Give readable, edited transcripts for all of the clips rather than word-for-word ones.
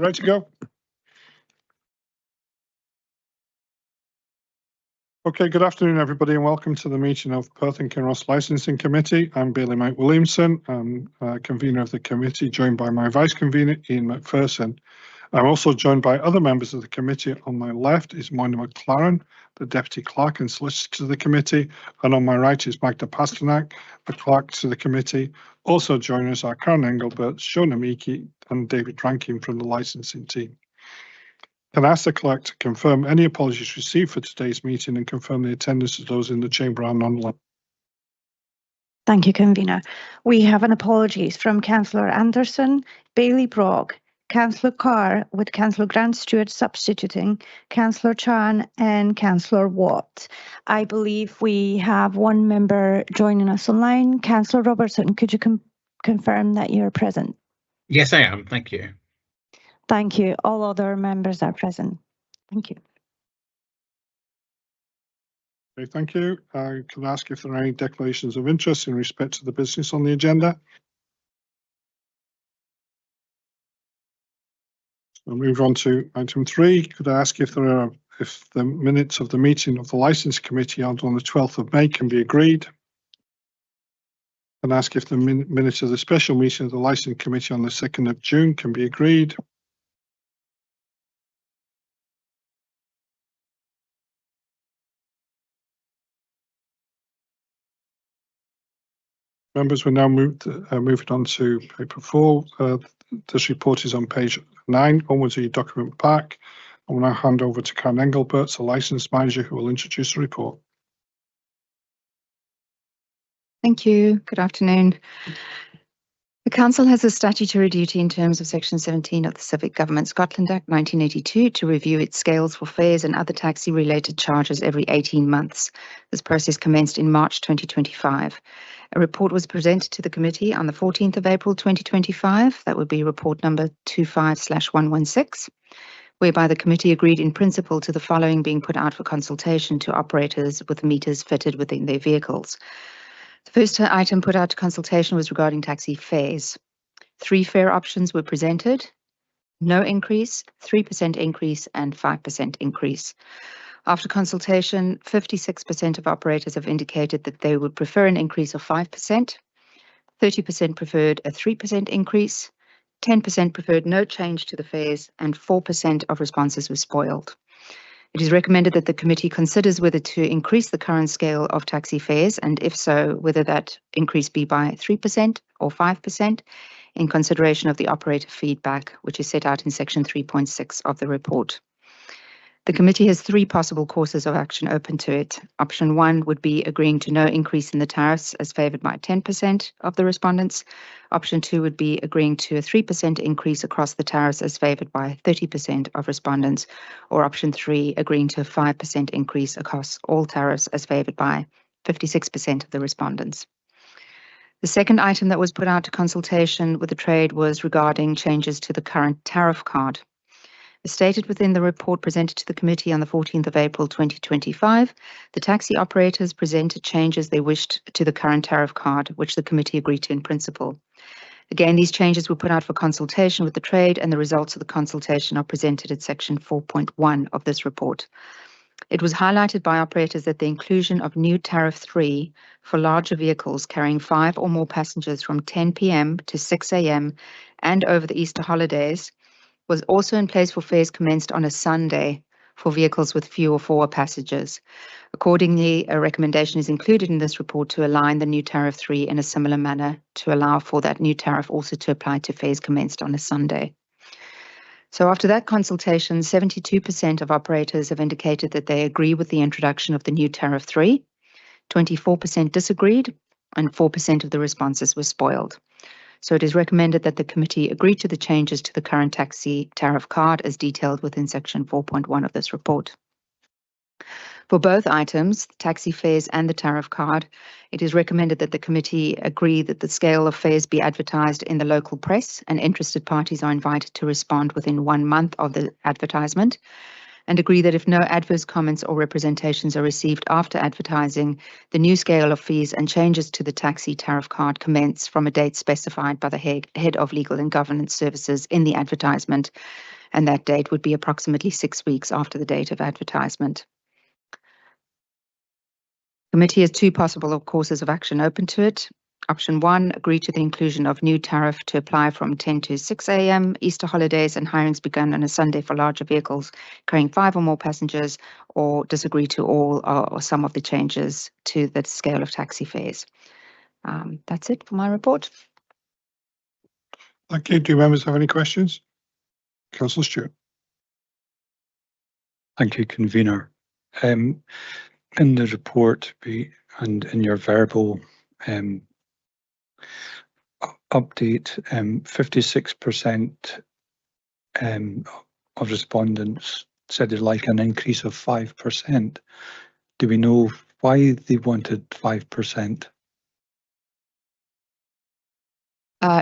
Ready to go? Okay, good afternoon, everybody, and welcome to the meeting of Perth and Kinross Licensing Committee. I'm Bailey Mike Williamson. I'm convener of the committee, joined by my vice convener, Ian McPherson. I'm also joined by other members of the committee. On my left is Moyna McLaren, the Deputy Clerk and Solicitor to the committee, and on my right is Magda Pasternak, the Clerk to the committee. Also joining us are Karen Engelbert, Shona Miki, and David Rankin from the licensing team. Can I ask the clerk to confirm any apologies received for today's meeting and confirm the attendance of those in the chamber and online? Thank you, convener. We have an apologies from Councillor Anderson, Bailey Brock, Councillor Carr, with Councillor Grant Stewart substituting, Councillor Chan and Councillor Watt. I believe we have one member joining us online. Councillor Robertson, could you confirm that you're present? Yes, I am. Thank you. Thank you. All other members are present. Thank you. Okay, thank you. Can I ask if there are any declarations of interest in respect to the business on the agenda? We'll move on to item 3. Could I ask if the minutes of the meeting of the Licence Committee held on the 12th of May can be agreed? Can I ask if the minutes of the special meeting of the Licence Committee on the 2nd of June can be agreed? Members, we're now moving on to paper 4. This report is on page 9, onwards of your document pack. I will now hand over to Karen Engelbert, the Licence Manager, who will introduce the report. Thank you. Good afternoon. The Council has a statutory duty in terms of Section 17 of the Civic Government Scotland Act 1982 to review its scales for fares and other taxi-related charges every 18 months. This process commenced in March 2025. A report was presented to the committee on the 14th of April 2025. That would be report number 25/116, whereby the committee agreed in principle to the following being put out for consultation to operators with meters fitted within their vehicles. The first item put out to consultation was regarding taxi fares. 3 fare options were presented: no increase, 3% increase, and 5% increase. After consultation, 56% of operators have indicated that they would prefer an increase of 5%, 30% preferred a 3% increase, 10% preferred no change to the fares, and 4% of responses were spoiled. It is recommended that the committee considers whether to increase the current scale of taxi fares, and if so, whether that increase be by 3% or 5%, in consideration of the operator feedback, which is set out in section 3.6 of the report. The committee has 3 possible courses of action open to it. Option 1 would be agreeing to no increase in the tariffs as favoured by 10% of the respondents. Option 2 would be agreeing to a 3% increase across the tariffs as favoured by 30% of respondents. Or option 3, agreeing to a 5% increase across all tariffs as favoured by 56% of the respondents. The second item that was put out to consultation with the trade was regarding changes to the current tariff card. As stated within the report presented to the committee on the 14th of April 2025, the taxi operators presented changes they wished to the current tariff card, which the committee agreed to in principle. Again, these changes were put out for consultation with the trade, and the results of the consultation are presented at section 4.1 of this report. It was highlighted by operators that the inclusion of new tariff 3 for larger vehicles carrying 5 or more passengers from 10 p.m. to 6 a.m. and over the Easter holidays was also in place for fares commenced on a Sunday for vehicles with few or 4 passengers. Accordingly, a recommendation is included in this report to align the new tariff 3 in a similar manner to allow for that new tariff also to apply to fares commenced on a Sunday. So after that consultation, 72% of operators have indicated that they agree with the introduction of the new tariff 3, 24% disagreed, and 4% of the responses were spoiled. So it is recommended that the committee agree to the changes to the current taxi tariff card as detailed within section 4.1 of this report. For both items, taxi fares and the tariff card, it is recommended that the committee agree that the scale of fares be advertised in the local press, and interested parties are invited to respond within 1 month of the advertisement. and agree that if no adverse comments or representations are received after advertising, the new scale of fees and changes to the taxi tariff card commence from a date specified by the Head of Legal and Governance Services in the advertisement, and that date would be approximately 6 weeks after the date of advertisement. Committee has two possible courses of action open to it. Option 1, agree to the inclusion of new tariff to apply from 10 to 6 a.m. Easter holidays and hirings begun on a Sunday for larger vehicles carrying 5 or more passengers, or disagree to all or some of the changes to the scale of taxi fares. That's it for my report. Thank you. Do members have any questions? Councillor Stewart. Thank you, convener. In the report and in your verbal update, 56% of respondents said they'd like an increase of 5%. Do we know why they wanted 5%?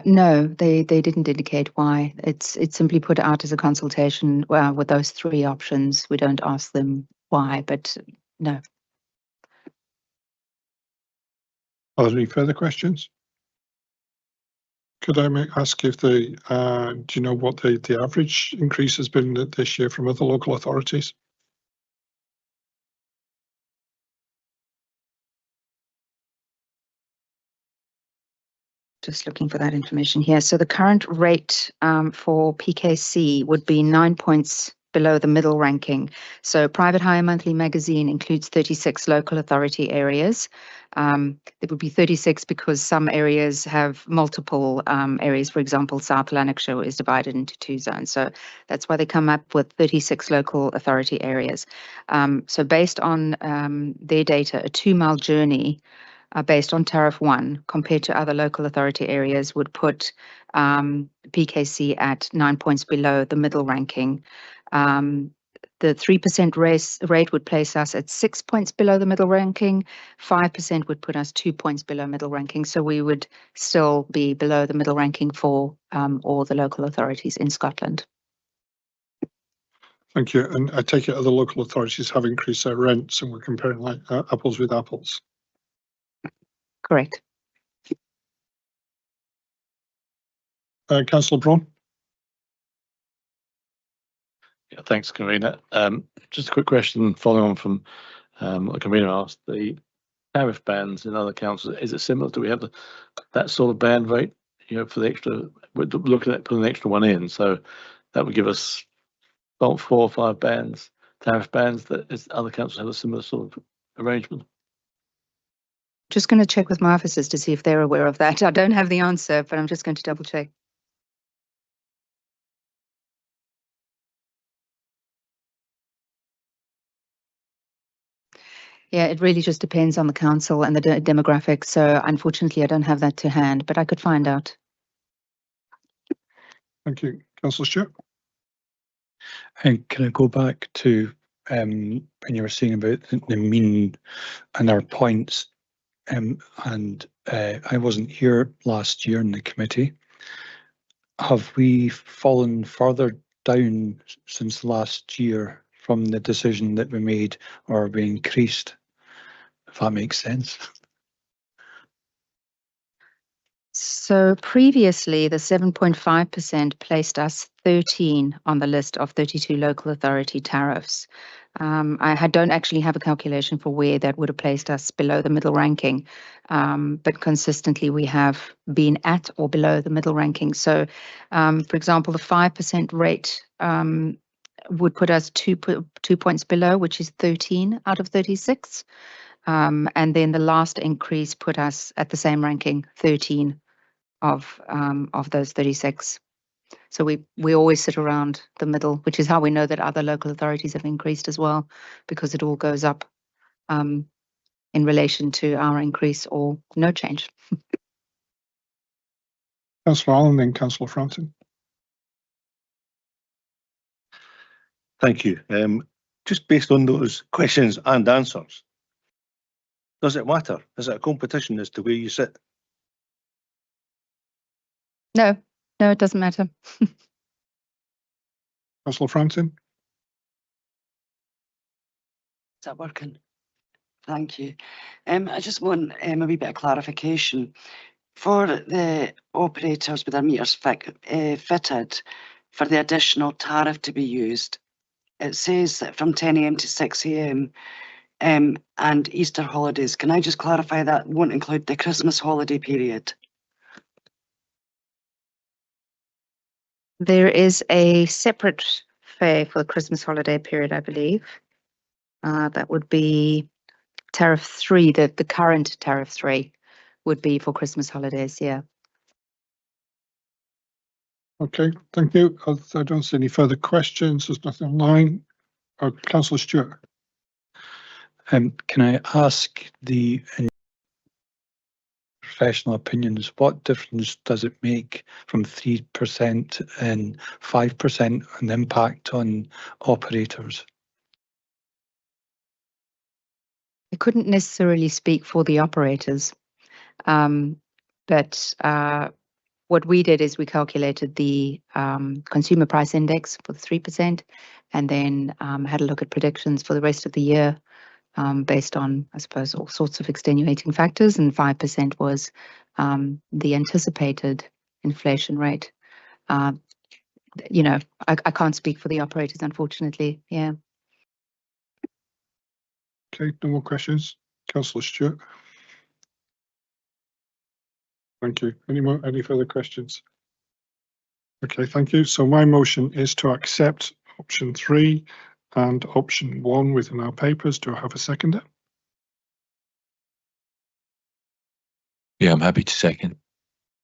No, they didn't indicate why. It's simply put out as a consultation with those 3 options. We don't ask them why, but no. Are there any further questions? Could I ask if do you know what the average increase has been this year from other local authorities? Just looking for that information here. So the current rate for PKC would be 9 points below the middle ranking. So Private Hire Monthly Magazine includes 36 local authority areas. It would be 36 because some areas have multiple areas. For example, South Lanarkshire is divided into 2 zones. So that's why they come up with 36 local authority areas. So based on their data, a 2-mile journey based on Tariff 1 compared to other local authority areas would put PKC at 9 points below the middle ranking. The 3% rate would place us at 6 points below the middle ranking. 5% would put us 2 points below middle ranking. So we would still be below the middle ranking for all the local authorities in Scotland. Thank you. And I take it other local authorities have increased their rents, and we're comparing like apples with apples. Correct. Councillor Braun. Yeah, thanks, convener. Just a quick question following on from what the convener asked. The tariff bands in other councils, is it similar? Do we have that sort of band rate? You know, for the extra, we're looking at putting an extra one in, so that would give us about 4 or 5 bands, tariff bands. That is, other councils have a similar sort of arrangement. Just going to check with my officers to see if they're aware of that. I don't have the answer, but I'm just going to double check. Yeah, it really just depends on the council and the demographics. So unfortunately, I don't have that to hand, but I could find out. Thank you. Councillor Stewart. And can I go back to when you were saying about the mean and our points? I wasn't here last year in the committee. Have we fallen further down since last year from the decision that we made, or we increased? If that makes sense. So previously, the 7.5% placed us 13 on the list of 32 local authority tariffs. I don't actually have a calculation for where that would have placed us below the middle ranking, but consistently we have been at or below the middle ranking. So, for example, the 5% rate would put us 2 points below, which is 13 out of 36. And then the last increase put us at the same ranking, 13 of those 36. So we always sit around the middle, which is how we know that other local authorities have increased as well, because it all goes up in relation to our increase or no change. Councillor Allen, then Councillor Frampton. Thank you. Just based on those questions and answers, does it matter? Is it a competition as to where you sit? No, it doesn't matter. Councillor Frampton. that working? Thank you. I just want a wee bit of clarification. For the operators with their meters fitted, for the additional tariff to be used, it says that from 10 AM to 6 AM and Easter holidays. Can I just clarify that won't include the Christmas holiday period? There is a separate fare for the Christmas holiday period, I believe. That would be tariff 3, the current tariff 3 would be for Christmas holidays, yeah. Okay, thank you. I don't see any further questions. There's nothing online. Councillor Stewart. Can I ask the professional opinions, what difference does it make from 3% and 5% an impact on operators? I couldn't necessarily speak for the operators, but what we did is we calculated the consumer price index for the 3% and then had a look at predictions for the rest of the year based on, I suppose, all sorts of extenuating factors, and 5% was the anticipated inflation rate. You know, I can't speak for the operators, unfortunately. Yeah. Okay, no more questions. Councillor Stewart. Thank you. Any further questions? Okay, thank you. So my motion is to accept option 3 and option 1 within our papers. Do I have a seconder? Yeah, I'm happy to second.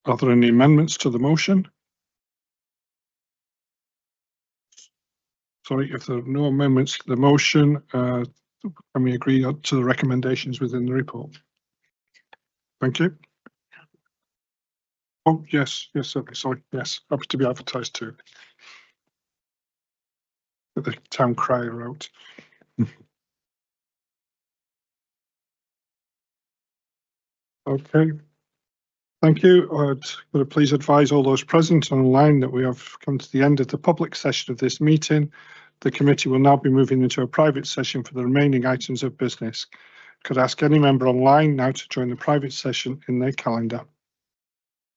Are there any amendments to the motion? Sorry, if there are no amendments to the motion, can we agree to the recommendations within the report? Thank you. Oh, yes, certainly. Sorry, yes, happy to be advertised too. The town crier wrote. Okay. Thank you. Could I please advise all those present online that we have come to the end of the public session of this meeting. The committee will now be moving into a private session for the remaining items of business. Could I ask any member online now to join the private session in their calendar?